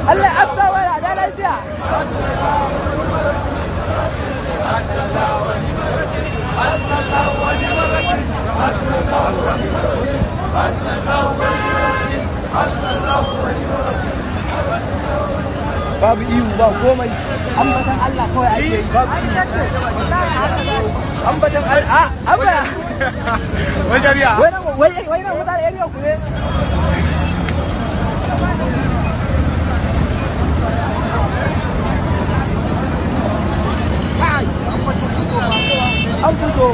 Allah ya afsa wala da lafiya. Babu ihu ba komai, ambatan Allah kawai ake yi. Babu ihu. Ambatan Allah, abba. Wajen ya. Wai na mutane area ku ne. An fito.